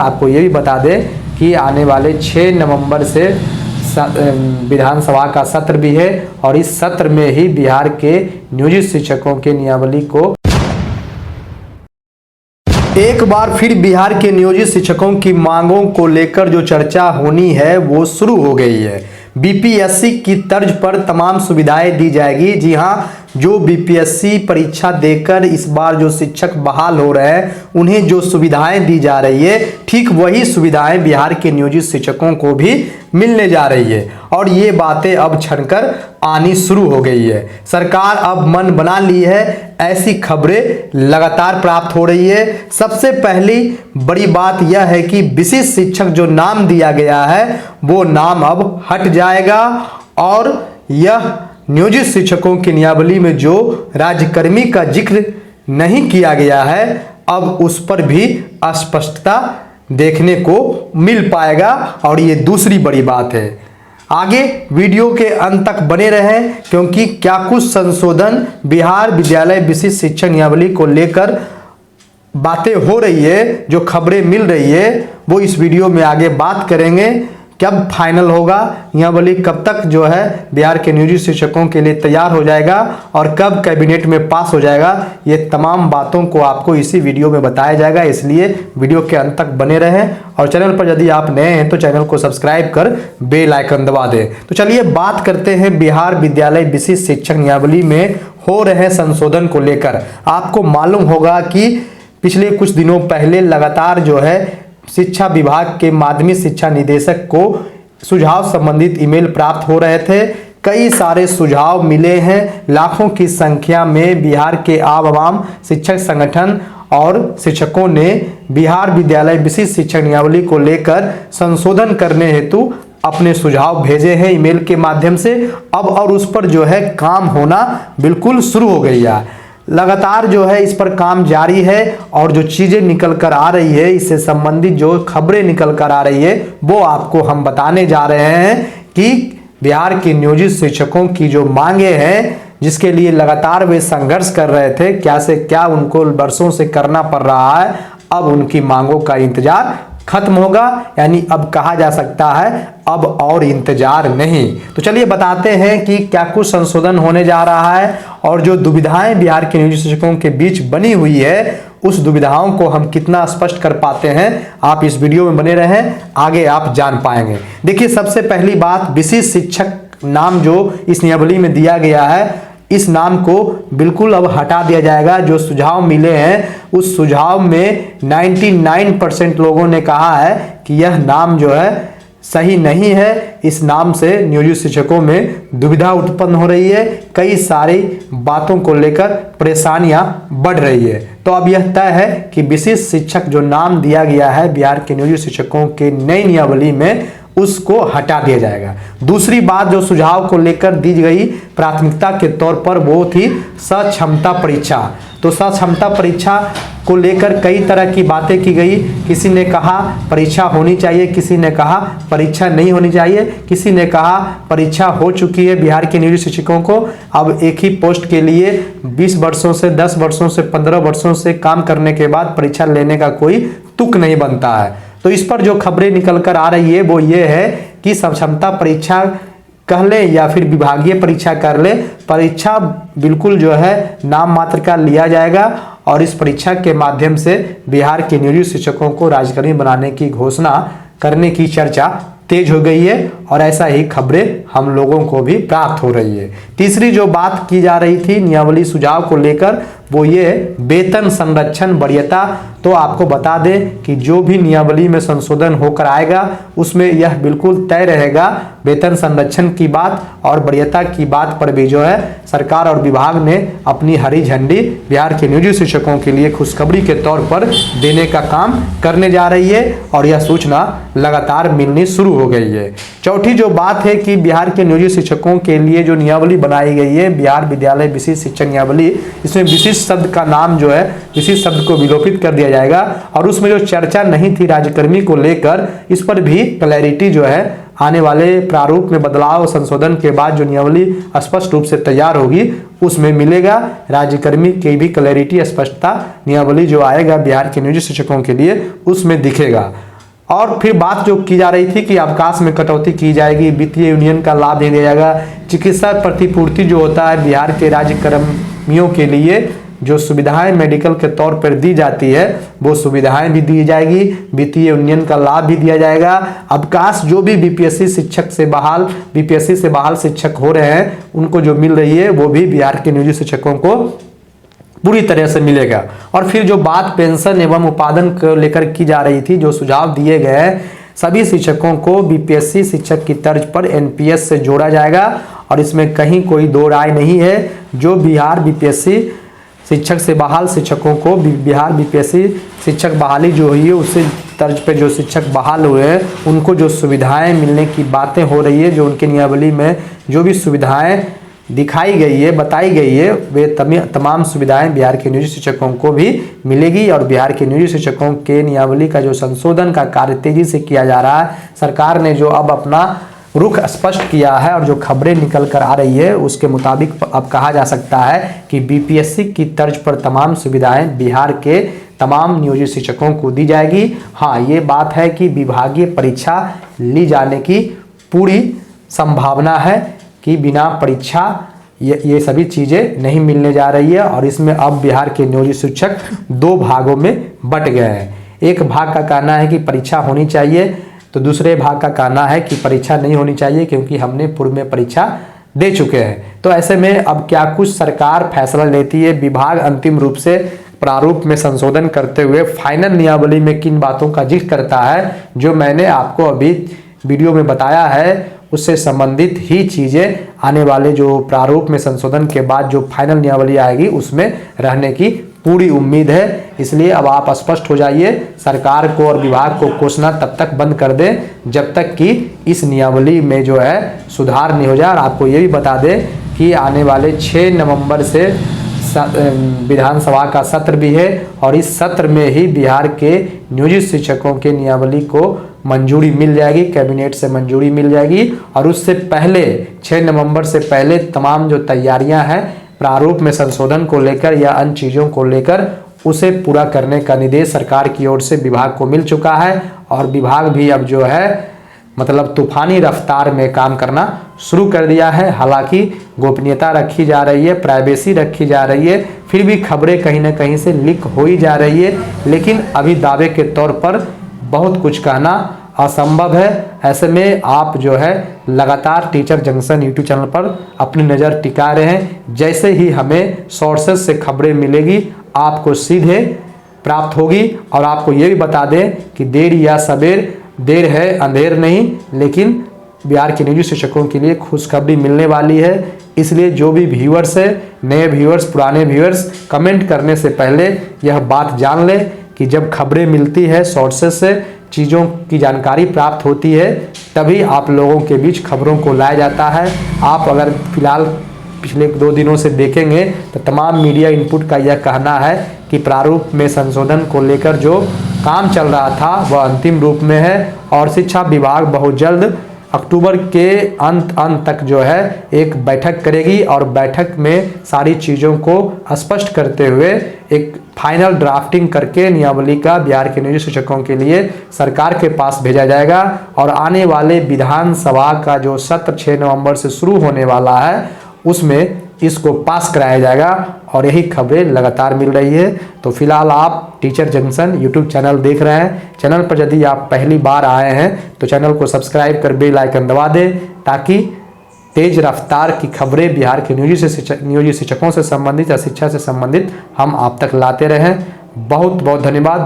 आपको ये भी बता दें कि आने वाले 6 नवंबर से विधानसभा का सत्र भी है और इस सत्र में ही बिहार के नियोजित शिक्षकों के नियमावली को एक बार फिर बिहार के नियोजित शिक्षकों की मांगों को लेकर जो चर्चा होनी है वो शुरू हो गई है। बीपीएससी की तर्ज पर तमाम सुविधाएं दी जाएगी। जी हाँ, जो बीपीएससी परीक्षा देकर इस बार जो शिक्षक बहाल हो रहे हैं उन्हें जो सुविधाएं दी जा रही है, ठीक वही सुविधाएं बिहार के नियोजित शिक्षकों को भी मिलने जा रही है और ये बातें अब छनकर आनी शुरू हो गई है। सरकार अब मन बना ली है, ऐसी खबरें लगातार प्राप्त हो रही है। सबसे पहली बड़ी बात यह है कि विशिष्ट शिक्षक जो नाम दिया गया है वो नाम अब हट जाएगा और यह नियोजित शिक्षकों की नियमावली में जो राज्यकर्मी का जिक्र नहीं किया गया है अब उस पर भी स्पष्टता देखने को मिल पाएगा और ये दूसरी बड़ी बात है। आगे वीडियो के अंत तक बने रहें क्योंकि क्या कुछ संशोधन बिहार विद्यालय विशिष्ट शिक्षक नियमावली को लेकर बातें हो रही है, जो खबरें मिल रही है वो इस वीडियो में आगे बात करेंगे। कब फाइनल होगा नियमावली, कब तक जो है बिहार के नियोजित शिक्षकों के लिए तैयार हो जाएगा और कब कैबिनेट में पास हो जाएगा, ये तमाम बातों को आपको इसी वीडियो में बताया जाएगा। इसलिए वीडियो के अंत तक बने रहें और चैनल पर यदि आप नए हैं तो चैनल को सब्सक्राइब कर बेल आइकन दबा दें। तो चलिए बात करते हैं बिहार विद्यालय विशिष्ट शिक्षक नियमावली में हो रहे संशोधन को लेकर। आपको मालूम होगा कि पिछले कुछ दिनों पहले लगातार जो है शिक्षा विभाग के माध्यमिक शिक्षा निदेशक को सुझाव संबंधित ईमेल प्राप्त हो रहे थे। कई सारे सुझाव मिले हैं, लाखों की संख्या में बिहार के आवाम शिक्षक संगठन और शिक्षकों ने बिहार विद्यालय विशिष्ट शिक्षक नियमावली को लेकर संशोधन करने हेतु अपने सुझाव भेजे हैं ईमेल के माध्यम से। अब और उस पर जो है काम होना बिल्कुल शुरू हो गई है। लगातार जो है इस पर काम जारी है और जो चीजें निकल कर आ रही है, इससे संबंधित जो खबरें निकल कर आ रही है वो आपको हम बताने जा रहे हैं कि बिहार के नियोजित शिक्षकों की जो मांगे हैं, जिसके लिए लगातार वे संघर्ष कर रहे थे, क्या से क्या उनको वर्षों से करना पड़ रहा है, अब उनकी मांगों का इंतजार खत्म होगा। यानी अब कहा जा सकता है अब और इंतजार नहीं। तो चलिए बताते हैं कि क्या कुछ संशोधन होने जा रहा है और जो दुविधाएं बिहार के नियोजित शिक्षकों के बीच बनी हुई है उस दुविधाओं को हम कितना स्पष्ट कर पाते हैं। आप इस वीडियो में बने रहें, आगे आप जान पाएंगे। देखिए, सबसे पहली बात, विशिष्ट शिक्षक नाम जो इस नियमावली में दिया गया है, इस नाम को बिल्कुल अब हटा दिया जाएगा। जो सुझाव मिले हैं उस सुझाव में 99% लोगों ने कहा है कि यह नाम जो है सही नहीं है। इस नाम से नियोजित शिक्षकों में दुविधा उत्पन्न हो रही है, कई सारी बातों को लेकर परेशानियां बढ़ रही है। तो अब यह तय है कि विशिष्ट शिक्षक जो नाम दिया गया है बिहार के नियोजित शिक्षकों के नई नियमावली में उसको हटा दिया जाएगा। दूसरी बात जो सुझाव को लेकर दी गई प्राथमिकता के तौर पर वो थी सक्षमता परीक्षा। तो सक्षमता परीक्षा को लेकर कई तरह की बातें की गई। किसी ने कहा परीक्षा होनी चाहिए, किसी ने कहा परीक्षा नहीं होनी चाहिए, किसी ने कहा परीक्षा हो चुकी है बिहार के नियोजित शिक्षकों को, अब एक ही पोस्ट के लिए 20 वर्षों से 10 वर्षों से 15 वर्षों से काम करने के बाद परीक्षा लेने का कोई तुक नहीं बनता है। तो इस पर जो खबरें निकल कर आ रही है वो ये है कि सक्षमता परीक्षा कह ले या फिर विभागीय परीक्षा कर ले, परीक्षा बिल्कुल जो है नाम मात्र का लिया जाएगा और इस परीक्षा के माध्यम से बिहार के नियोजित शिक्षकों को राज्यकर्मी बनाने की घोषणा करने की चर्चा तेज हो गई है और ऐसा ही खबरें हम लोगों को भी प्राप्त हो रही है। तीसरी जो बात की जा रही थी नियमावली सुझाव को लेकर वो ये वेतन संरक्षण वरीयता। तो आपको बता दें कि जो भी नियमावली में संशोधन होकर आएगा उसमें यह बिल्कुल तय रहेगा वेतन संरक्षण की बात और वरीयता की बात पर भी जो है सरकार और विभाग ने अपनी हरी झंडी बिहार के नियोजित शिक्षकों के लिए खुशखबरी के तौर पर देने का काम करने जा रही है और यह सूचना लगातार मिलनी शुरू हो गई है। चौथी जो बात है कि बिहार के नियोजित शिक्षकों के लिए जो नियमावली बनाई गई है बिहार विद्यालय विशिष्ट शिक्षक नियमावली, इसमें विशिष्ट शब्द का नाम जो है विशिष्ट शब्द को विलोपित कर दिया जाएगा और उसमें जो चर्चा नहीं थी राज्यकर्मी को लेकर, इस पर भी क्लैरिटी जो है आने वाले प्रारूप में बदलाव संशोधन के बाद जो नियमावली स्पष्ट रूप से तैयार होगी उसमें मिलेगा। राज्यकर्मी की भी क्लैरिटी स्पष्टता नियमावली जो आएगा बिहार के नियोजित शिक्षकों के लिए उसमें दिखेगा। और फिर बात जो की जा रही थी कि अवकाश में कटौती की जाएगी, वित्तीय यूनियन का लाभ नहीं दिया जाएगा, चिकित्सा प्रतिपूर्ति जो होता है बिहार के राज्य कर्मियों के लिए जो सुविधाएं मेडिकल के तौर पर दी जाती है वो सुविधाएं भी दी जाएगी, वित्तीय यूनियन का लाभ भी दिया जाएगा। अवकाश जो भी बीपीएससी से बहाल शिक्षक हो रहे हैं उनको जो मिल रही है वो भी बिहार के नियोजित शिक्षकों को पूरी तरह से मिलेगा। और फिर जो बात पेंशन एवं उपादन को लेकर की जा रही थी, जो सुझाव दिए गए, सभी शिक्षकों को बीपीएससी शिक्षक की तर्ज पर एनपीएस से जोड़ा जाएगा और इसमें कहीं कोई दो राय नहीं है। जो बिहार बीपीएससी शिक्षक से बहाल शिक्षकों को बिहार बीपीएससी शिक्षक बहाली जो हुई है उससे तर्ज पे जो शिक्षक बहाल हुए हैं उनको जो सुविधाएं मिलने की बातें हो रही है, जो उनके नियमावली में जो भी सुविधाएं दिखाई गई है, बताई गई है, वे तमाम सुविधाएं बिहार के नियोजित शिक्षकों को भी मिलेगी। और बिहार के नियोजित शिक्षकों के नियमावली का जो संशोधन का कार्य तेजी से किया जा रहा है, सरकार ने जो अब अपना रुख स्पष्ट किया है और जो खबरें निकल कर आ रही है उसके मुताबिक अब कहा जा सकता है कि बीपीएससी की तर्ज पर तमाम सुविधाएं बिहार के तमाम नियोजित शिक्षकों को दी जाएगी। हाँ, ये बात है कि विभागीय परीक्षा ली जाने की पूरी संभावना है कि बिना परीक्षा ये सभी चीज़ें नहीं मिलने जा रही है। और इसमें अब बिहार के नियोजित शिक्षक दो भागों में बट गए हैं। एक भाग का कहना है कि परीक्षा होनी चाहिए, तो दूसरे भाग का कहना है कि परीक्षा नहीं होनी चाहिए क्योंकि हमने पूर्व में परीक्षा दे चुके हैं। तो ऐसे में अब क्या कुछ सरकार फैसला लेती है, विभाग अंतिम रूप से प्रारूप में संशोधन करते हुए फाइनल नियमावली में किन बातों का जिक्र करता है, जो मैंने आपको अभी वीडियो में बताया है उससे संबंधित ही चीज़ें आने वाले जो प्रारूप में संशोधन के बाद जो फाइनल नियमावली आएगी उसमें रहने की पूरी उम्मीद है। इसलिए अब आप स्पष्ट हो जाइए, सरकार को और विभाग को कोसना तब तक बंद कर दें जब तक कि इस नियमावली में जो है सुधार नहीं हो जाए। और आपको ये भी बता दें कि आने वाले 6 नवंबर से विधानसभा का सत्र भी है और इस सत्र में ही बिहार के नियोजित शिक्षकों के नियमावली को मंजूरी मिल जाएगी, कैबिनेट से मंजूरी मिल जाएगी। और उससे पहले 6 नवंबर से पहले तमाम जो तैयारियां हैं प्रारूप में संशोधन को लेकर या अन्य चीज़ों को लेकर उसे पूरा करने का निर्देश सरकार की ओर से विभाग को मिल चुका है। और विभाग भी अब जो है मतलब तूफानी रफ्तार में काम करना शुरू कर दिया है। हालांकि गोपनीयता रखी जा रही है, प्राइवेसी रखी जा रही है, फिर भी खबरें कहीं ना कहीं से लीक हो ही जा रही है, लेकिन अभी दावे के तौर पर बहुत कुछ कहना असंभव है। ऐसे में आप जो है लगातार टीचर जंक्शन यूट्यूब चैनल पर अपनी नज़र टिका रहे हैं। जैसे ही हमें सोर्सेज से खबरें मिलेगी आपको सीधे प्राप्त होगी। और आपको ये भी बता दें कि देर या सवेर, देर है अंधेर नहीं, लेकिन बिहार के नियोजित शिक्षकों के लिए खुशखबरी मिलने वाली है। इसलिए जो भी व्यूअर्स है, नए व्यूअर्स, पुराने व्यूअर्स, कमेंट करने से पहले यह बात जान लें कि जब खबरें मिलती है सोर्सेज से, चीज़ों की जानकारी प्राप्त होती है, तभी आप लोगों के बीच खबरों को लाया जाता है। आप अगर फिलहाल पिछले 2 दिनों से देखेंगे तो तमाम मीडिया इनपुट का यह कहना है कि प्रारूप में संशोधन को लेकर जो काम चल रहा था वह अंतिम रूप में है और शिक्षा विभाग बहुत जल्द अक्टूबर के अंत तक जो है एक बैठक करेगी और बैठक में सारी चीज़ों को स्पष्ट करते हुए एक फाइनल ड्राफ्टिंग करके नियमावली का बिहार के नियोजित शिक्षकों के लिए सरकार के पास भेजा जाएगा। और आने वाले विधानसभा का जो सत्र 6 नवंबर से शुरू होने वाला है उसमें इसको पास कराया जाएगा और यही खबरें लगातार मिल रही है। तो फिलहाल आप टीचर जंक्शन यूट्यूब चैनल देख रहे हैं। चैनल पर यदि आप पहली बार आए हैं तो चैनल को सब्सक्राइब कर बेल आइकन दबा दें ताकि तेज रफ्तार की खबरें बिहार के नियोजित शिक्षकों से संबंधित या शिक्षा से संबंधित हम आप तक लाते रहें। बहुत बहुत धन्यवाद।